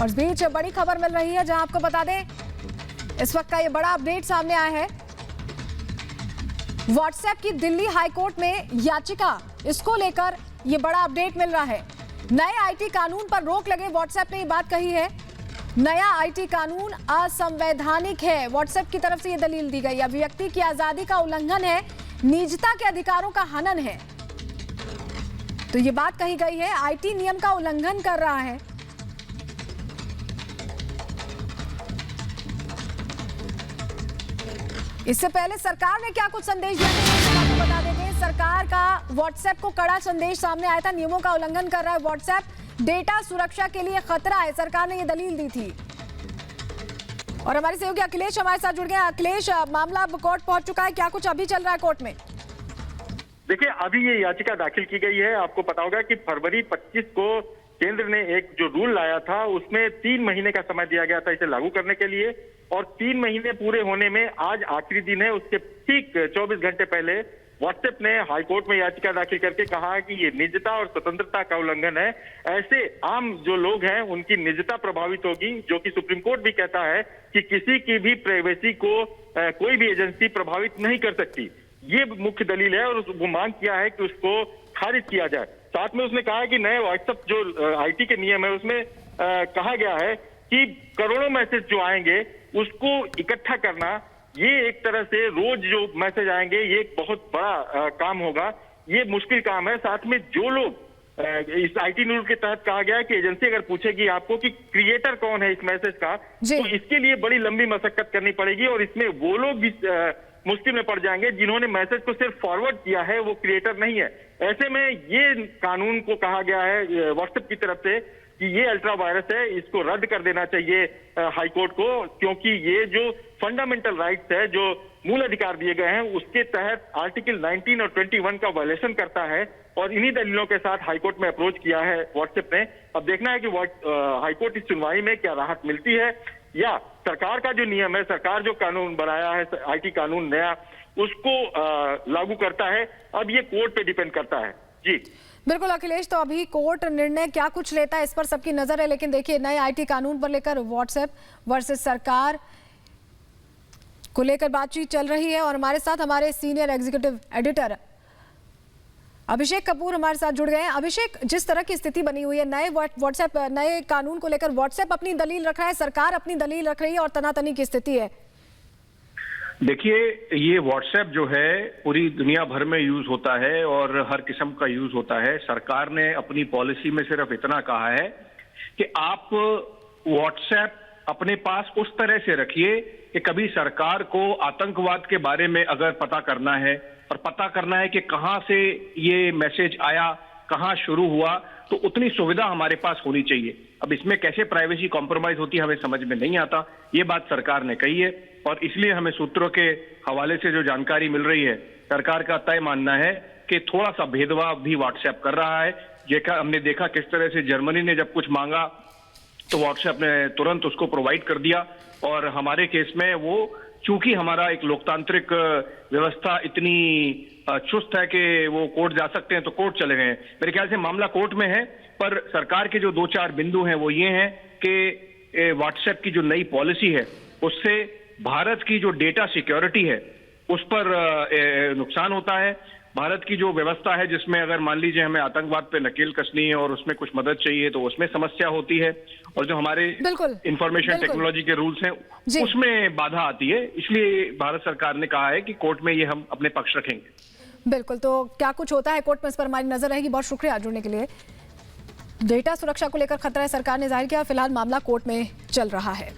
और इस बीच बड़ी खबर मिल रही है, जहां आपको बता दें इस वक्त का ये बड़ा अपडेट सामने आया है। व्हाट्सएप की दिल्ली हाईकोर्ट में याचिका, इसको लेकर ये बड़ा अपडेट मिल रहा है। नए आईटी कानून पर रोक लगे व्हाट्सएप ने ये बात कही है। नया आईटी कानून असंवैधानिक है, व्हाट्सएप की तरफ से ये दलील दी गई। अभिव्यक्ति की आजादी का उल्लंघन है, निजता के अधिकारों का हनन है, तो ये बात कही गई है। आईटी नियम का उल्लंघन कर रहा है। इससे पहले सरकार ने क्या कुछ संदेश दिया था आपको बता देते हैं। सरकार का व्हाट्सएप को कड़ा संदेश सामने आया था। नियमों का उल्लंघन कर रहा है व्हाट्सएप, डेटा सुरक्षा के लिए खतरा है, सरकार ने ये दलील दी थी। और हमारे सहयोगी अखिलेश हमारे साथ जुड़ गए। अखिलेश, मामला अब कोर्ट पहुंच चुका है, क्या कुछ अभी चल रहा है कोर्ट में? देखिए, अभी ये याचिका दाखिल की गई है। आपको पता होगा कि फरवरी 25 को केंद्र ने एक जो रूल लाया था उसमें 3 महीने का समय दिया गया था इसे लागू करने के लिए, और 3 महीने पूरे होने में आज आखिरी दिन है। उसके ठीक 24 घंटे पहले व्हाट्सएप ने हाईकोर्ट में याचिका दाखिल करके कहा कि ये निजता और स्वतंत्रता का उल्लंघन है। ऐसे आम जो लोग हैं उनकी निजता प्रभावित होगी, जो कि सुप्रीम कोर्ट भी कहता है कि किसी की भी प्राइवेसी को कोई भी एजेंसी प्रभावित नहीं कर सकती। ये मुख्य दलील है, और वो मांग किया है कि उसको खारिज किया जाए। साथ में उसने कहा है कि नए व्हाट्सएप जो आईटी के नियम है उसमें कहा गया है कि करोड़ों मैसेज जो आएंगे उसको इकट्ठा करना, ये एक तरह से रोज जो मैसेज आएंगे ये एक बहुत बड़ा काम होगा, ये मुश्किल काम है। साथ में जो लोग इस आईटी रूल के तहत कहा गया है कि एजेंसी अगर पूछेगी आपको कि क्रिएटर कौन है इस मैसेज का, तो इसके लिए बड़ी लंबी मशक्कत करनी पड़ेगी, और इसमें वो लोग भी मुश्किल में पड़ जाएंगे जिन्होंने मैसेज को सिर्फ फॉरवर्ड किया है, वो क्रिएटर नहीं है। ऐसे में ये कानून को कहा गया है व्हाट्सएप की तरफ से कि ये अल्ट्रा वायरस है, इसको रद्द कर देना चाहिए हाईकोर्ट को, क्योंकि ये जो फंडामेंटल राइट्स है, जो मूल अधिकार दिए गए हैं, उसके तहत आर्टिकल 19 और 21 का वायलेशन करता है। और इन्हीं दलीलों के साथ हाईकोर्ट में अप्रोच किया है व्हाट्सएप ने। अब देखना है कि हाईकोर्ट इस सुनवाई में क्या राहत मिलती है, या सरकार का जो नियम है, सरकार जो कानून बनाया है आईटी कानून नया, उसको लागू करता है। अब ये कोर्ट पे डिपेंड करता है। जी बिल्कुल अखिलेश, तो अभी कोर्ट निर्णय क्या कुछ लेता है इस पर सबकी नजर है। लेकिन देखिए, नए आईटी कानून पर लेकर व्हाट्सएप वर्सेस सरकार को लेकर बातचीत चल रही है, और हमारे साथ हमारे senior executive editor Abhishek Kapoor हमारे साथ जुड़ गए हैं। अभिषेक, जिस तरह की स्थिति बनी हुई है, नए कानून को लेकर व्हाट्सएप अपनी दलील रख रहा है, सरकार अपनी दलील रख रही है, और तनातनी की स्थिति है। देखिए, ये व्हाट्सएप जो है पूरी दुनिया भर में यूज होता है और हर किस्म का यूज होता है। सरकार ने अपनी पॉलिसी में सिर्फ इतना कहा है कि आप व्हाट्सएप अपने पास उस तरह से रखिए कि कभी सरकार को आतंकवाद के बारे में अगर पता करना है, और पता करना है कि कहां से ये मैसेज आया, कहां शुरू हुआ, तो उतनी सुविधा हमारे पास होनी चाहिए। अब इसमें कैसे प्राइवेसी कॉम्प्रोमाइज होती है हमें समझ में नहीं आता। ये बात सरकार ने कही है, और इसलिए हमें सूत्रों के हवाले से जो जानकारी मिल रही है, सरकार का तय मानना है कि थोड़ा सा भेदभाव भी व्हाट्सएप कर रहा है। हमने देखा किस तरह से जर्मनी ने जब कुछ मांगा तो व्हाट्सएप ने तुरंत उसको प्रोवाइड कर दिया, और हमारे केस में वो चूंकि हमारा एक लोकतांत्रिक व्यवस्था इतनी चुस्त है कि वो कोर्ट जा सकते हैं तो कोर्ट चले गए। मेरे ख्याल से मामला कोर्ट में है, पर सरकार के जो 2-4 बिंदु हैं वो ये हैं कि व्हाट्सएप की जो नई पॉलिसी है उससे भारत की जो डेटा सिक्योरिटी है उस पर नुकसान होता है। भारत की जो व्यवस्था है, जिसमें अगर मान लीजिए हमें आतंकवाद पे नकेल कसनी है और उसमें कुछ मदद चाहिए तो उसमें समस्या होती है, और जो हमारे इंफॉर्मेशन टेक्नोलॉजी के रूल्स हैं उसमें बाधा आती है। इसलिए भारत सरकार ने कहा है कि कोर्ट में ये हम अपने पक्ष रखेंगे। बिल्कुल, तो क्या कुछ होता है कोर्ट में, इस पर हमारी नजर रहेगी। बहुत शुक्रिया जुड़ने के लिए। डेटा सुरक्षा को लेकर खतरा है, सरकार ने जाहिर किया, फिलहाल मामला कोर्ट में चल रहा है।